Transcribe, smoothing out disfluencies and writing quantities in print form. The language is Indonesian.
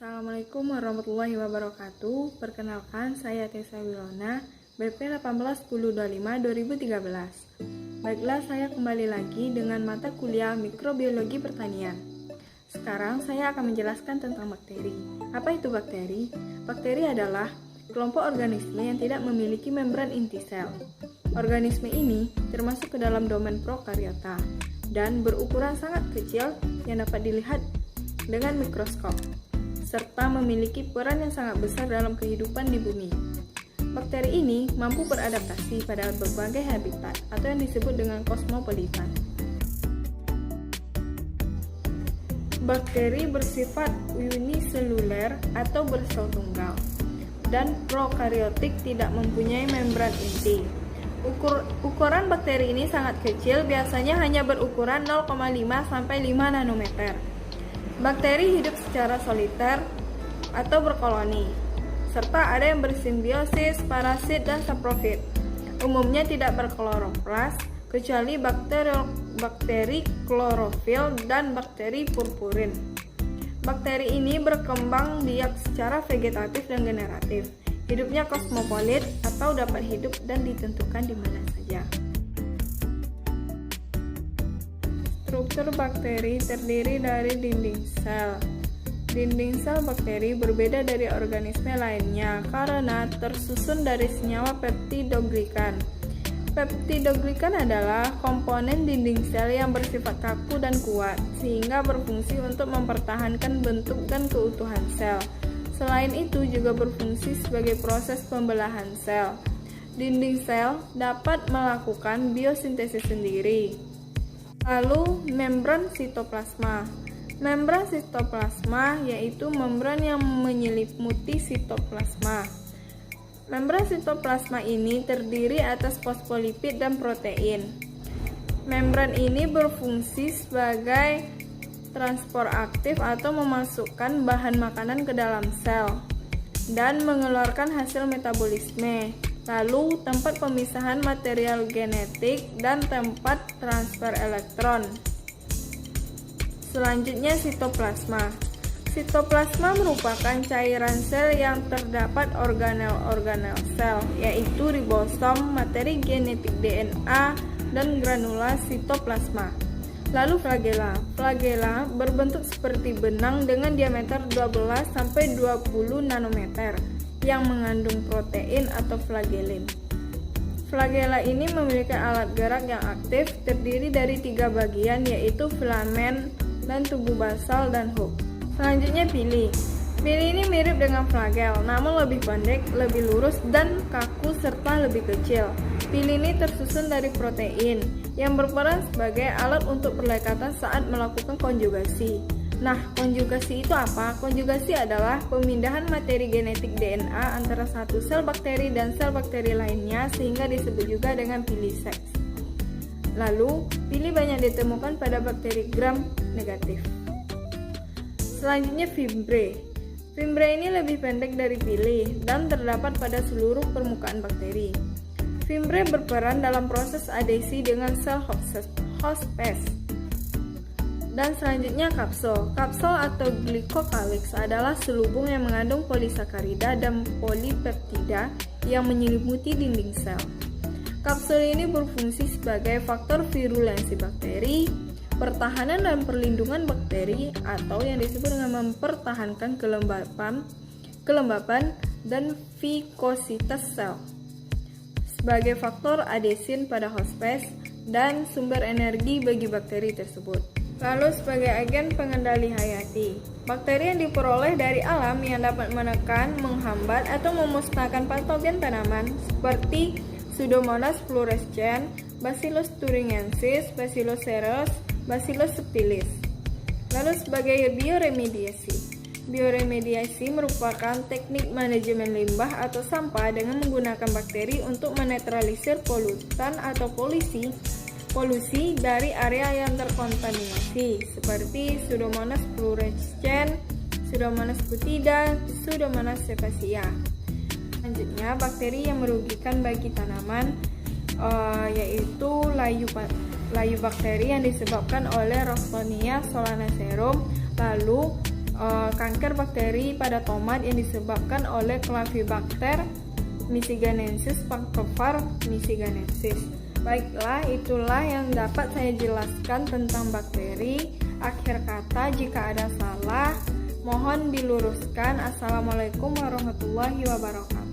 Assalamualaikum warahmatullahi wabarakatuh. Perkenalkan, saya Tessa Wilona, BP 181025-2013. Baiklah, saya kembali lagi dengan mata kuliah Mikrobiologi Pertanian. Sekarang saya akan menjelaskan tentang bakteri. Apa itu bakteri? Bakteri adalah kelompok organisme yang tidak memiliki membran inti sel. Organisme ini termasuk ke dalam domain prokariota dan berukuran sangat kecil yang dapat dilihat dengan mikroskop, serta memiliki peran yang sangat besar dalam kehidupan di bumi. Bakteri ini mampu beradaptasi pada berbagai habitat atau yang disebut dengan kosmopolitan. Bakteri bersifat uniseluler atau bersel tunggal dan prokariotik, tidak mempunyai membran inti. Ukuran bakteri ini sangat kecil, biasanya hanya berukuran 0,5 sampai 5 nanometer. Bakteri hidup secara soliter atau berkoloni, serta ada yang bersimbiosis, parasit, dan saprofit. Umumnya tidak berkloroplas, kecuali bakteri klorofil dan bakteri purpurin. Bakteri ini berkembang biak secara vegetatif dan generatif. Hidupnya kosmopolit atau dapat hidup dan ditentukan di mana saja. Struktur bakteri terdiri dari dinding sel. Dinding sel bakteri berbeda dari organisme lainnya karena tersusun dari senyawa peptidoglikan. Peptidoglikan adalah komponen dinding sel yang bersifat kaku dan kuat, sehingga berfungsi untuk mempertahankan bentuk dan keutuhan sel. Selain itu juga berfungsi sebagai proses pembelahan sel. Dinding sel dapat melakukan biosintesis sendiri. Lalu, membran sitoplasma. Membran sitoplasma yaitu membran yang menyelimuti sitoplasma. Membran sitoplasma ini terdiri atas fosfolipid dan protein. Membran ini berfungsi sebagai transport aktif atau memasukkan bahan makanan ke dalam sel dan mengeluarkan hasil metabolisme. Lalu, tempat pemisahan material genetik dan tempat transfer elektron. Selanjutnya, sitoplasma. Sitoplasma merupakan cairan sel yang terdapat organel-organel sel, yaitu ribosom, materi genetik DNA, dan granula sitoplasma. Lalu flagela. Flagela berbentuk seperti benang dengan diameter 12-20 nanometer yang mengandung protein atau flagellin. Flagela ini memiliki alat gerak yang aktif, terdiri dari 3 bagian, yaitu filamen dan tubuh basal dan hook. Selanjutnya, pili. Pili ini mirip dengan flagel, namun lebih pendek, lebih lurus, dan kaku serta lebih kecil. Pili ini tersusun dari protein yang berperan sebagai alat untuk perlekatan saat melakukan konjugasi. Nah, konjugasi itu apa? Konjugasi adalah pemindahan materi genetik DNA antara satu sel bakteri dan sel bakteri lainnya, sehingga disebut juga dengan pili seks. Lalu, pili banyak ditemukan pada bakteri gram negatif. Selanjutnya, fimbre. Fimbre ini lebih pendek dari pili dan terdapat pada seluruh permukaan bakteri. Fimbre berperan dalam proses adhesi dengan sel hospes. Dan selanjutnya, kapsul. Kapsul atau glycocalyx adalah selubung yang mengandung polisakarida dan polipeptida yang menyelimuti dinding sel. Kapsul ini berfungsi sebagai faktor virulensi bakteri, pertahanan dan perlindungan bakteri, atau yang disebut dengan mempertahankan kelembapan dan vikositas sel, sebagai faktor adesin pada hospes dan sumber energi bagi bakteri tersebut. Lalu, sebagai agen pengendali hayati, bakteri yang diperoleh dari alam yang dapat menekan, menghambat, atau memusnahkan patogen tanaman seperti Pseudomonas fluorescens, Bacillus thuringiensis, Bacillus cereus, Bacillus subtilis. Lalu, sebagai bioremediasi. Bioremediasi merupakan teknik manajemen limbah atau sampah dengan menggunakan bakteri untuk menetralisir polutan atau polusi dari area yang terkontaminasi, seperti Pseudomonas fluorescens, Pseudomonas butida, Pseudomonas cepacia. Selanjutnya, bakteri yang merugikan bagi tanaman yaitu layu bakteri yang disebabkan oleh Rocsonia solanacearum. Lalu kanker bakteri pada tomat yang disebabkan oleh Clavibacter michiganensis Paxlovid michiganensis. Baiklah, itulah yang dapat saya jelaskan tentang bakteri. Akhir kata, jika ada salah, mohon diluruskan. Assalamualaikum warahmatullahi wabarakatuh.